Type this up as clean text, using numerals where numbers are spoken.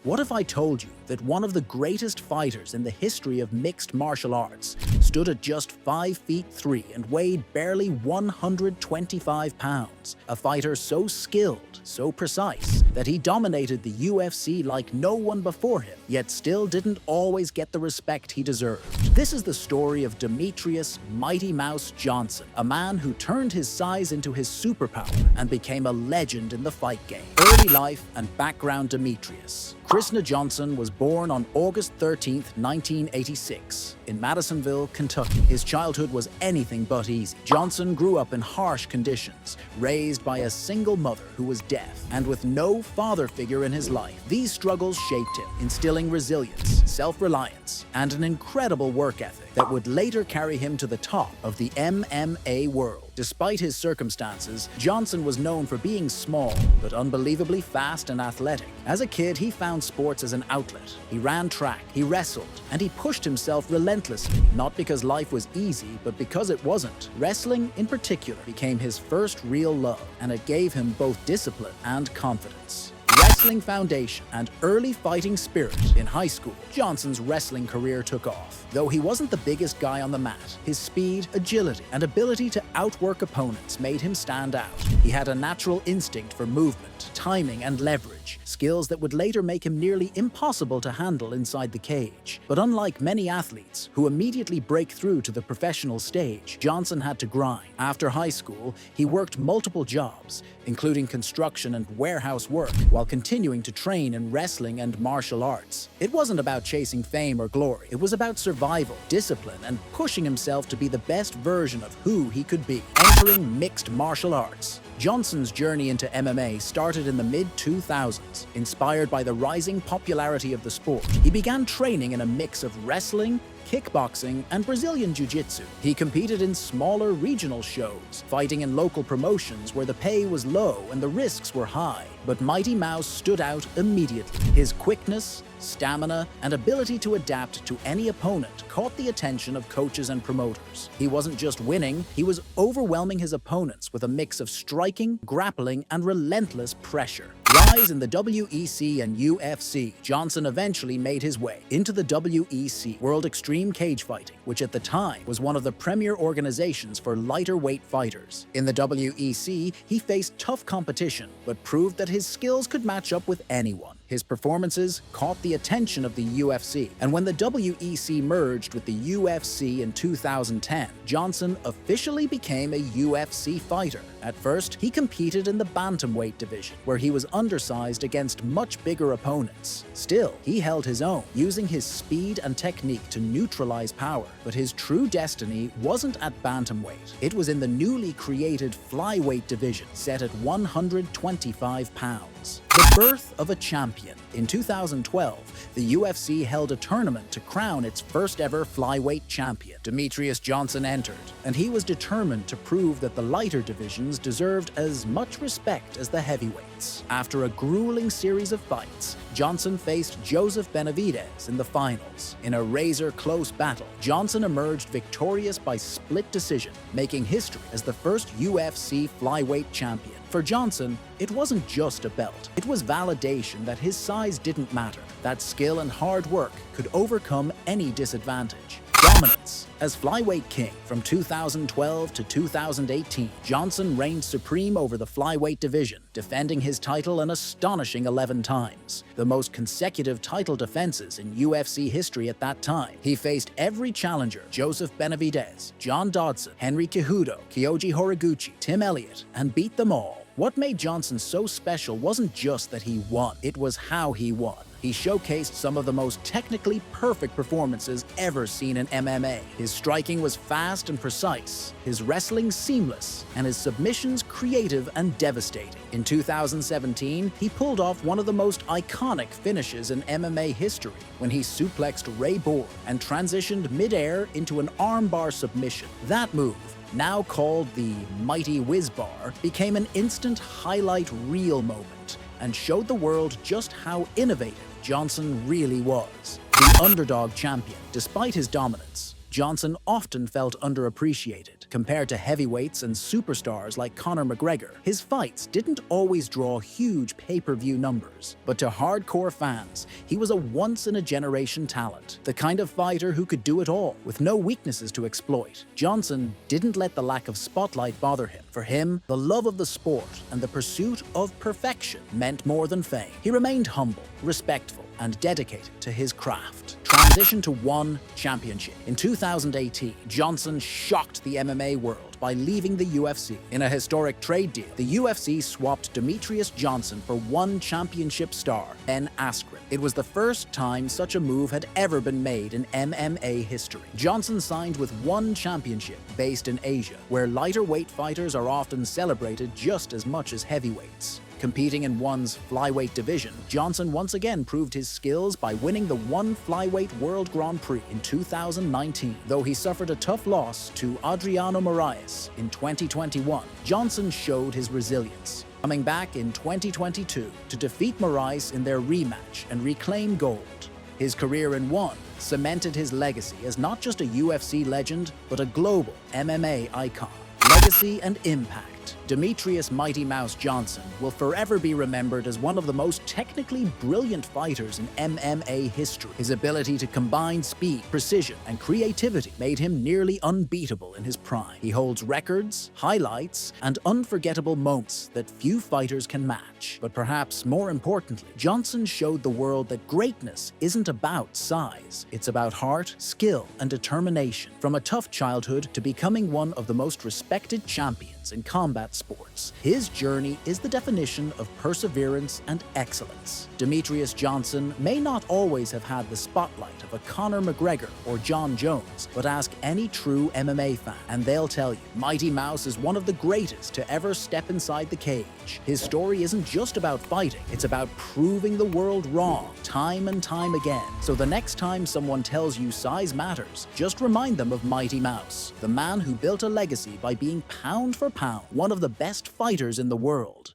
What if I told you that one of the greatest fighters in the history of mixed martial arts stood at just 5 feet 3 and weighed barely 125 pounds? A fighter so skilled, so precise, that he dominated the UFC like no one before him, yet still didn't always get the respect he deserved. This is the story of Demetrious "Mighty Mouse" Johnson, a man who turned his size into his superpower and became a legend in the fight game. Early life and background. Demetrious Krishna Johnson was born on August 13, 1986, in Madisonville, Kentucky. His childhood was anything but easy. Johnson grew up in harsh conditions, raised by a single mother who was deaf, and with no father figure in his life. These struggles shaped him, instilling resilience, self-reliance, and an incredible work ethic that would later carry him to the top of the MMA world. Despite his circumstances, Johnson was known for being small, but unbelievably fast and athletic. As a kid, he found sports as an outlet. He ran track, he wrestled, and he pushed himself relentlessly, not because life was easy, but because it wasn't. Wrestling, in particular, became his first real love, and it gave him both discipline and confidence. Wrestling foundation and early fighting spirit. In high school, Johnson's wrestling career took off. Though he wasn't the biggest guy on the mat, his speed, agility, and ability to outwork opponents made him stand out. He had a natural instinct for movement, timing, and leverage, skills that would later make him nearly impossible to handle inside the cage. But unlike many athletes who immediately break through to the professional stage, Johnson had to grind. After high school, he worked multiple jobs, including construction and warehouse work, while continuing to train in wrestling and martial arts. It wasn't about chasing fame or glory. It was about survival, discipline, and pushing himself to be the best version of who he could be. Entering mixed martial arts. Johnson's journey into MMA started in the mid-2000s. Inspired by the rising popularity of the sport, he began training in a mix of wrestling, kickboxing, and Brazilian jiu-jitsu. He competed in smaller regional shows, fighting in local promotions where the pay was low and the risks were high. But Mighty Mouse stood out immediately. His quickness, stamina, and ability to adapt to any opponent caught the attention of coaches and promoters. He wasn't just winning, he was overwhelming his opponents with a mix of striking, grappling, and relentless pressure. Rise in the WEC and UFC, Johnson eventually made his way into the WEC, World Extreme Cage Fighting, which at the time was one of the premier organizations for lighter weight fighters. In the WEC, he faced tough competition, but proved that his skills could match up with anyone. His performances caught the attention of the UFC, and when the WEC merged with the UFC in 2010, Johnson officially became a UFC fighter. At first, he competed in the bantamweight division, where he was undersized against much bigger opponents. Still, he held his own, using his speed and technique to neutralize power. But his true destiny wasn't at bantamweight. It was in the newly created flyweight division, set at 125 pounds. The birth of a champion. In 2012, the UFC held a tournament to crown its first ever flyweight champion. Demetrious Johnson entered, and he was determined to prove that the lighter divisions deserved as much respect as the heavyweights. After a grueling series of fights, Johnson faced Joseph Benavidez in the finals. In a razor-close battle, Johnson emerged victorious by split decision, making history as the first UFC flyweight champion. For Johnson, it wasn't just a belt. It was validation that his size didn't matter, that skill and hard work could overcome any disadvantage. Dominance. As flyweight king from 2012 to 2018, Johnson reigned supreme over the flyweight division, defending his title an astonishing 11 times, the most consecutive title defenses in UFC history at that time. He faced every challenger: Joseph Benavidez, John Dodson, Henry Cejudo, Kyoji Horiguchi, Tim Elliott, and beat them all. What made Johnson so special wasn't just that he won, it was how he won. He showcased some of the most technically perfect performances ever seen in MMA. His striking was fast and precise, his wrestling seamless, and his submissions creative and devastating. In 2017, he pulled off one of the most iconic finishes in MMA history when he suplexed Ray Borg and transitioned midair into an armbar submission. That move, now called the Mighty Whiz Bar, became an instant highlight reel moment and showed the world just how innovative Johnson really was. The underdog champion. Despite his dominance, Johnson often felt underappreciated. Compared to heavyweights and superstars like Conor McGregor, his fights didn't always draw huge pay-per-view numbers. But to hardcore fans, he was a once-in-a-generation talent, the kind of fighter who could do it all, with no weaknesses to exploit. Johnson didn't let the lack of spotlight bother him. For him, the love of the sport and the pursuit of perfection meant more than fame. He remained humble, respectful, and dedicated to his craft. Transition to one championship. In 2018, Johnson shocked the MMA world by leaving the UFC. In a historic trade deal, the UFC swapped Demetrious Johnson for one championship star, Ben Askren. It was the first time such a move had ever been made in MMA history. Johnson signed with one championship based in Asia, where lighter weight fighters are often celebrated just as much as heavyweights. Competing in one's flyweight division, Johnson once again proved his skills by winning the One Flyweight World Grand Prix in 2019. Though he suffered a tough loss to Adriano Moraes in 2021, Johnson showed his resilience, coming back in 2022 to defeat Moraes in their rematch and reclaim gold. His career in ONE cemented his legacy as not just a UFC legend, but a global MMA icon. Legacy and impact. Demetrious Mighty Mouse Johnson will forever be remembered as one of the most technically brilliant fighters in MMA history. His ability to combine speed, precision, and creativity made him nearly unbeatable in his prime. He holds records, highlights, and unforgettable moments that few fighters can match. But perhaps more importantly, Johnson showed the world that greatness isn't about size. It's about heart, skill, and determination. From a tough childhood to becoming one of the most respected champions in combat sports, his journey is the definition of perseverance and excellence. Demetrious Johnson may not always have had the spotlight of a Conor McGregor or John Jones, but ask any true MMA fan and they'll tell you, Mighty Mouse is one of the greatest to ever step inside the cage. His story isn't just about fighting, it's about proving the world wrong time and time again. So the next time someone tells you size matters, just remind them of Mighty Mouse, the man who built a legacy by being pound for pound one of the best fighters in the world.